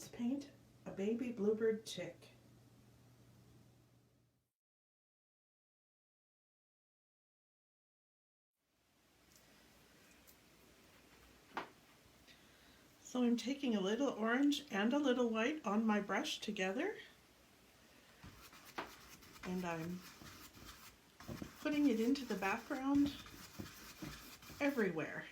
let's paint a baby bluebird chick. So I'm taking a little orange and a little white on my brush together, and I'm putting it into the background everywhere.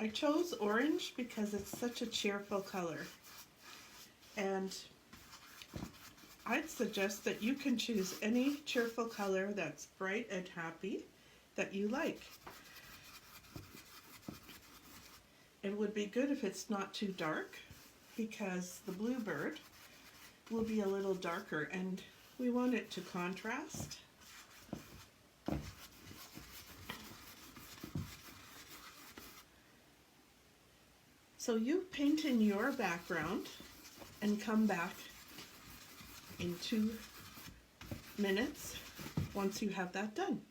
I chose orange because it's such a cheerful color, and I'd suggest that you can choose any cheerful color that's bright and happy that you like. It would be good if it's not too dark, because the bluebird will be a little darker and we want it to contrast. So you paint in your background and come back in 2 minutes once you have that done.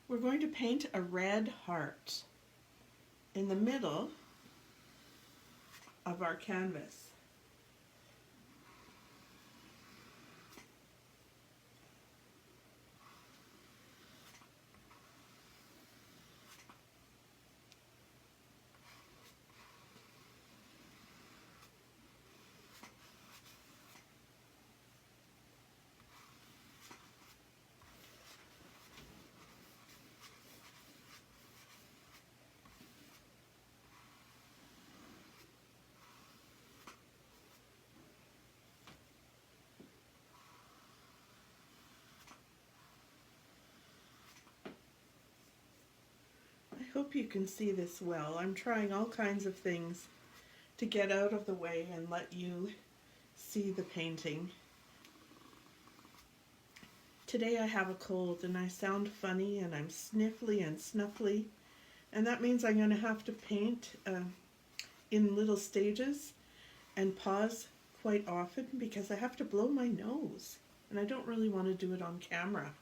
We're going to paint a red heart in the middle of our canvas. I hope you can see this well. I'm trying all kinds of things to get out of the way and let you see the painting. Today I have a cold and I sound funny and I'm sniffly and snuffly, and that means I'm going to have to paint in little stages and pause quite often because I have to blow my nose and I don't really want to do it on camera.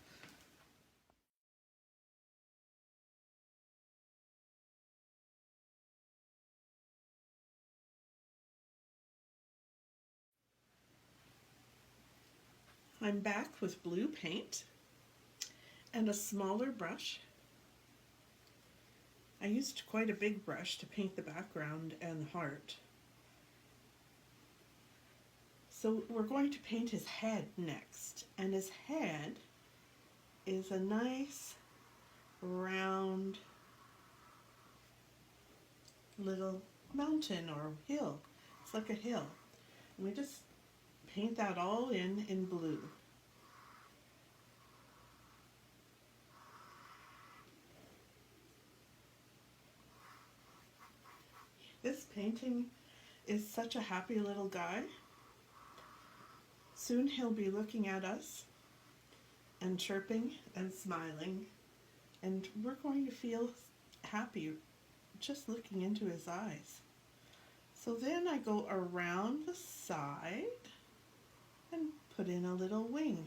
I'm back with blue paint and a smaller brush. I used quite a big brush to paint the background and the heart. So we're going to paint his head next, and his head is a nice round little mountain or hill. It's like a hill. And we just paint that all in blue. This painting is such a happy little guy. Soon he'll be looking at us and chirping and smiling, and we're going to feel happy just looking into his eyes. So then I go around the side and put in a little wing.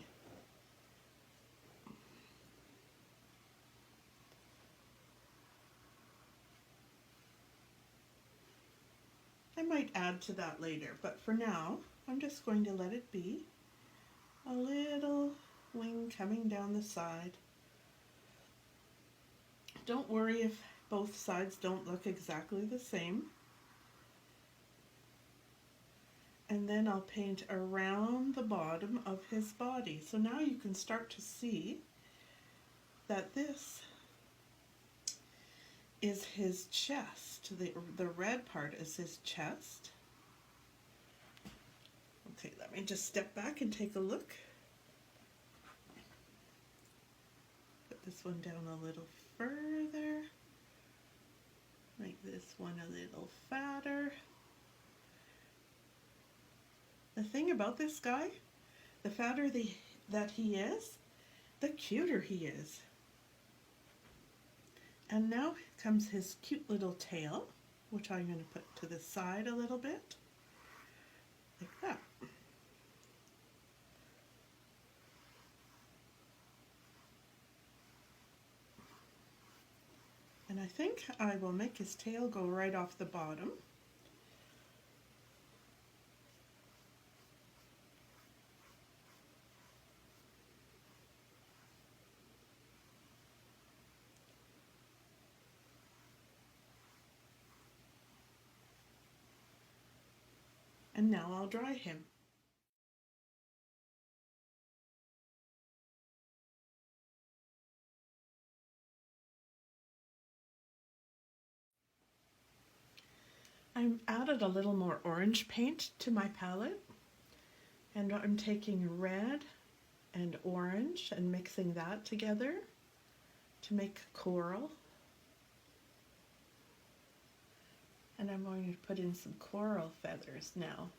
I might add to that later, but for now I'm just going to let it be a little wing coming down the side. Don't worry if both sides don't look exactly the same. And then I'll paint around the bottom of his body. So now you can start to see that this is his chest. The red part is his chest. Okay, let me just step back and take a look. Put this one down a little further. Make this one a little fatter. The thing about this guy, the fatter that he is, the cuter he is. And now comes his cute little tail, which I'm going to put to the side a little bit, like that. think I will make his tail go right off the bottom. And now I'll dry him. I've added a little more orange paint to my palette, and I'm taking red and orange and mixing that together to make coral. And I'm going to put in some coral feathers now.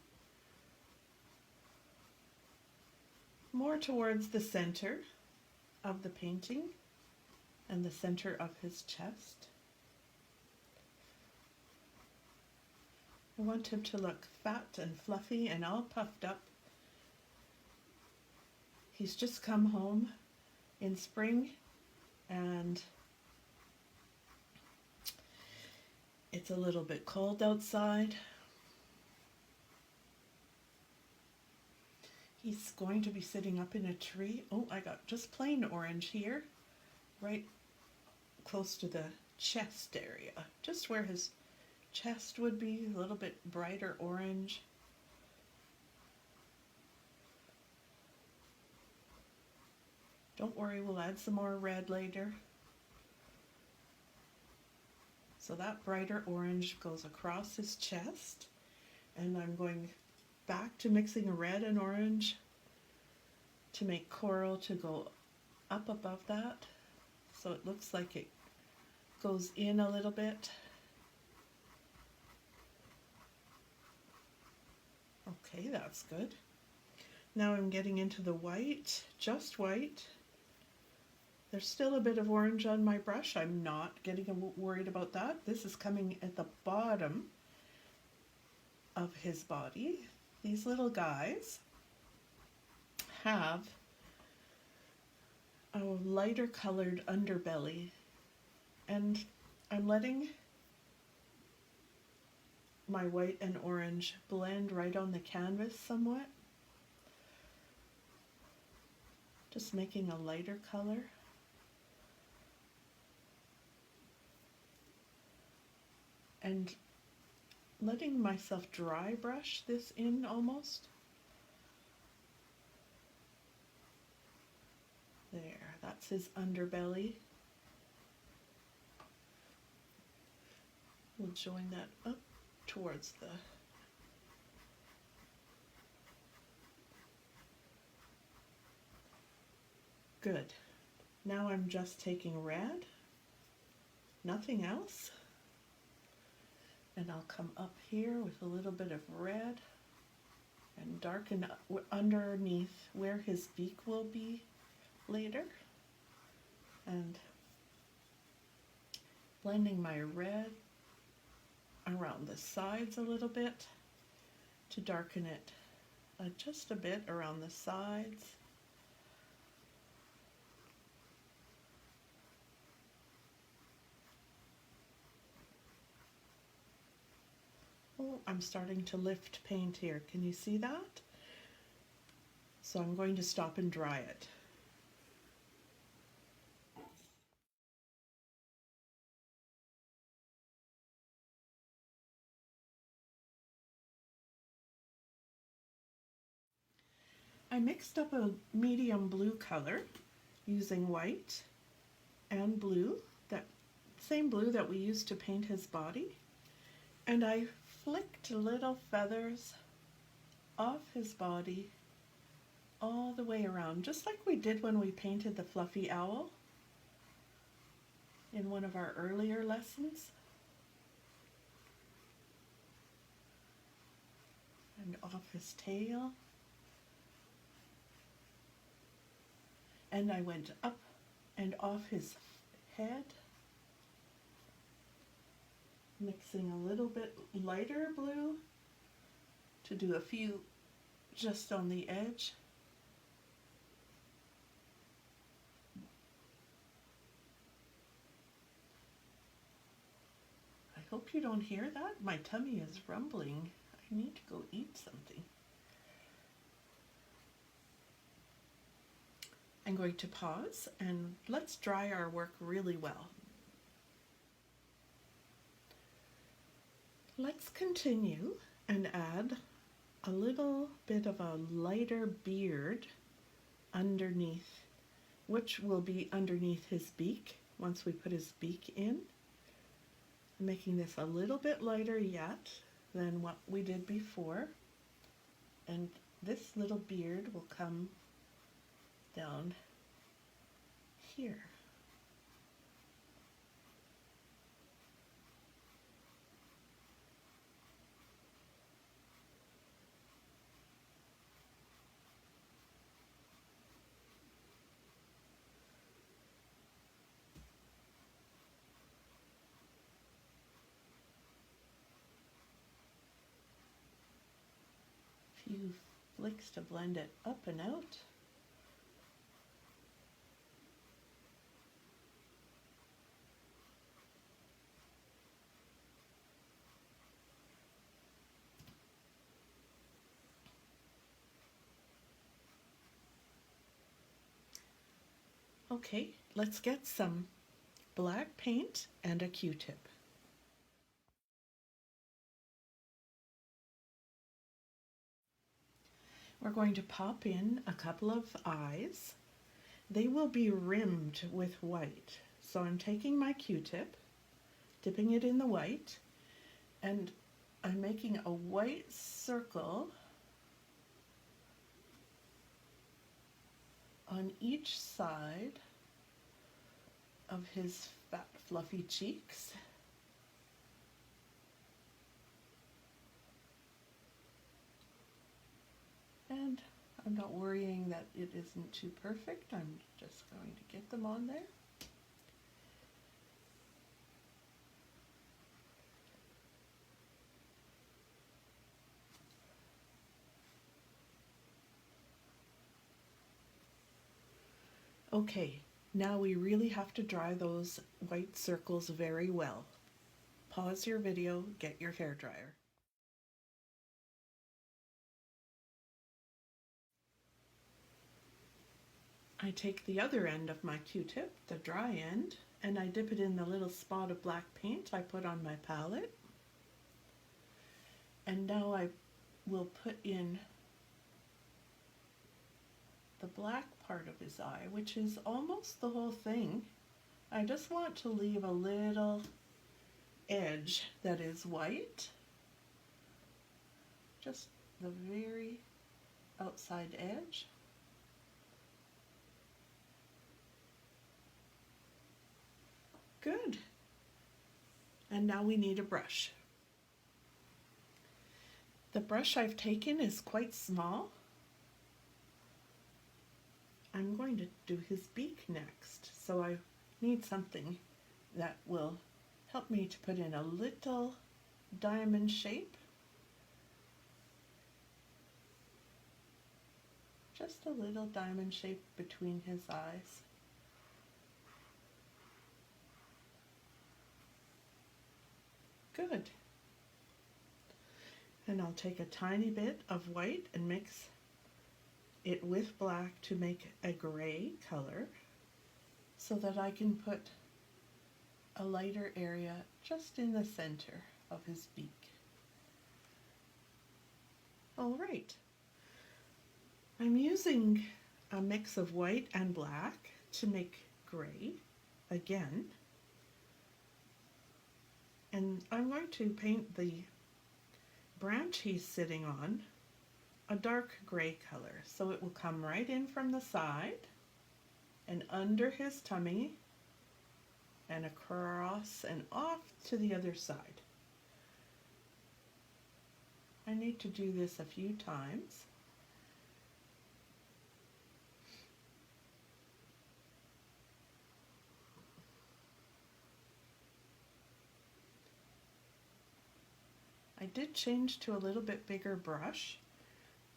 More towards the center of the painting and the center of his chest. I want him to look fat and fluffy and all puffed up. He's just come home in spring and it's a little bit cold outside. He's going to be sitting up in a tree. Oh, I got just plain orange here, right close to the chest area, just where his chest would be, a little bit brighter orange. Don't worry, we'll add some more red later. So that brighter orange goes across his chest, and I'm going back to mixing red and orange to make coral to go up above that, so it looks like it goes in a little bit. Okay, that's good. Now I'm getting into the white, just white. There's still a bit of orange on my brush. I'm not getting worried about that. This is coming at the bottom of his body. These little guys have a lighter colored underbelly, and I'm letting my white and orange blend right on the canvas somewhat. Just making a lighter color. And letting myself dry brush this in almost. There, that's his underbelly. We'll join that up towards the good. Now I'm just taking red, nothing else. And I'll come up here with a little bit of red and darken underneath where his beak will be later. And blending my red around the sides a little bit to darken it just a bit around the sides. Oh, I'm starting to lift paint here. Can you see that? So I'm going to stop and dry it. I mixed up a medium blue color using white and blue, that same blue that we used to paint his body. And I flicked little feathers off his body all the way around, just like we did when we painted the fluffy owl in one of our earlier lessons. And off his tail. And I went up and off his head, mixing a little bit lighter blue to do a few just on the edge. hope you don't hear that. My tummy is rumbling. I need to go eat something. I'm going to pause and let's dry our work really well. Let's continue and add a little bit of a lighter beard underneath, which will be underneath his beak once we put his beak in. I'm making this a little bit lighter yet than what we did before, and this little beard will come down here. Few flicks to blend it up and out. Okay, let's get some black paint and a Q-tip. We're going to pop in a couple of eyes. They will be rimmed with white. So I'm taking my Q-tip, dipping it in the white, and I'm making a white circle on each side of his fat, fluffy cheeks. And I'm not worrying that it isn't too perfect. I'm just going to get them on there. Okay, now we really have to dry those white circles very well. Pause your video, get your hairdryer. I take the other end of my Q-tip, the dry end, and I dip it in the little spot of black paint I put on my palette. And now I will put in the black part of his eye, which is almost the whole thing. I just want to leave a little edge that is white, just the very outside edge. Good. And now we need a brush. The brush I've taken is quite small. I'm going to do his beak next, so I need something that will help me to put in a little diamond shape. Just a little diamond shape between his eyes. Good. And I'll take a tiny bit of white and mix it with black to make a gray color so that I can put a lighter area just in the center of his beak. All right. I'm using a mix of white and black to make gray again. And I'm going to paint the branch he's sitting on a dark gray color, so it will come right in from the side and under his tummy and across and off to the other side. I need to do this a few times. I did change to a little bit bigger brush,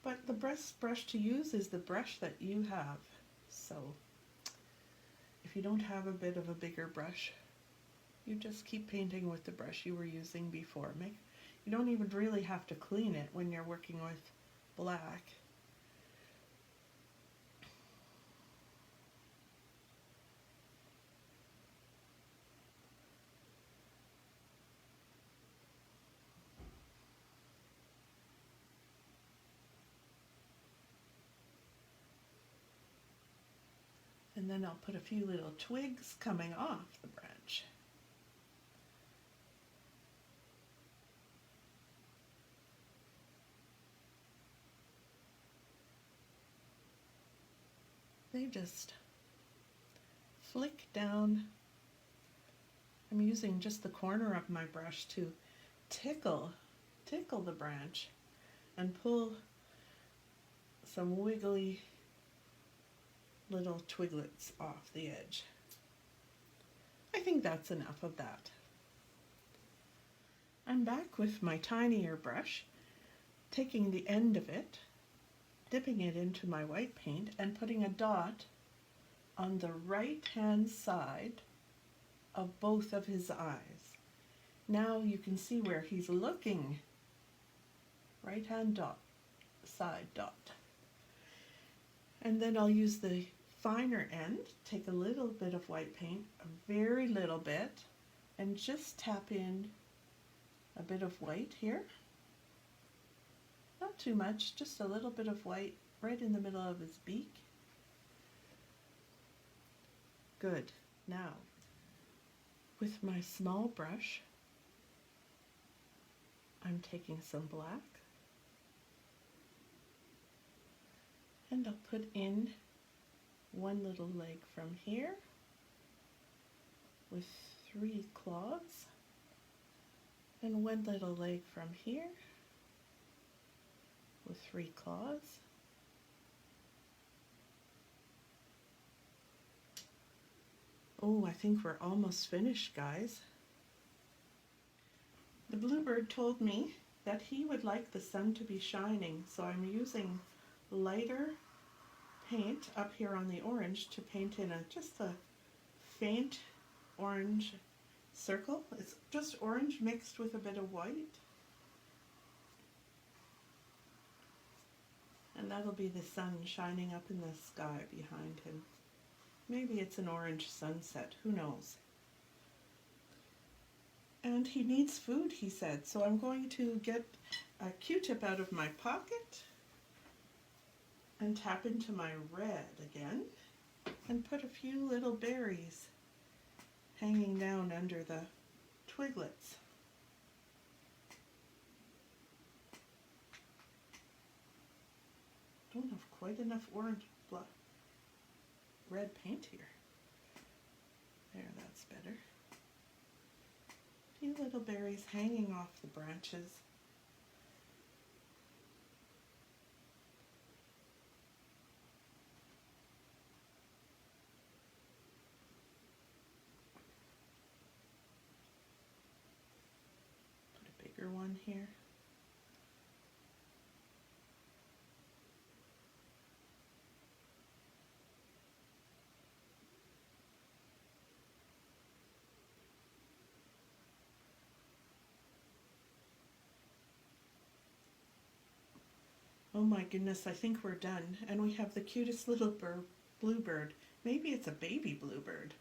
but the best brush to use is the brush that you have. So if you don't have a bit of a bigger brush, You just keep painting with the brush you were using before. You don't even really have to clean it when you're working with black. And then I'll put a few little twigs coming off the branch. They just flick down. I'm using just the corner of my brush to tickle the branch and pull some wiggly little twiglets off the edge. I think that's enough of that. I'm back with my tinier brush, taking the end of it, dipping it into my white paint and putting a dot on the right hand side of both of his eyes. Now you can see where he's looking. Right hand dot, side dot. And then I'll use the finer end, take a little bit of white paint, a very little bit, and just tap in a bit of white here. Not too much, just a little bit of white right in the middle of his beak. Good. Now, with my small brush, I'm taking some black and I'll put in one little leg from here with 3 claws and one little leg from here with 3 claws. Oh, I think we're almost finished, guys. The bluebird told me that he would like the sun to be shining, so I'm using lighter paint up here on the orange to paint in just a faint orange circle. It's just orange mixed with a bit of white. And that'll be the sun shining up in the sky behind him. Maybe it's an orange sunset, who knows. And he needs food, he said, so I'm going to get a Q-tip out of my pocket and tap into my red again and put a few little berries hanging down under the twiglets. Don't have quite enough red paint here. There, that's better. A few little berries hanging off the branches. Put a bigger one here. Oh my goodness, I think we're done. And we have the cutest little bluebird. Maybe it's a baby bluebird.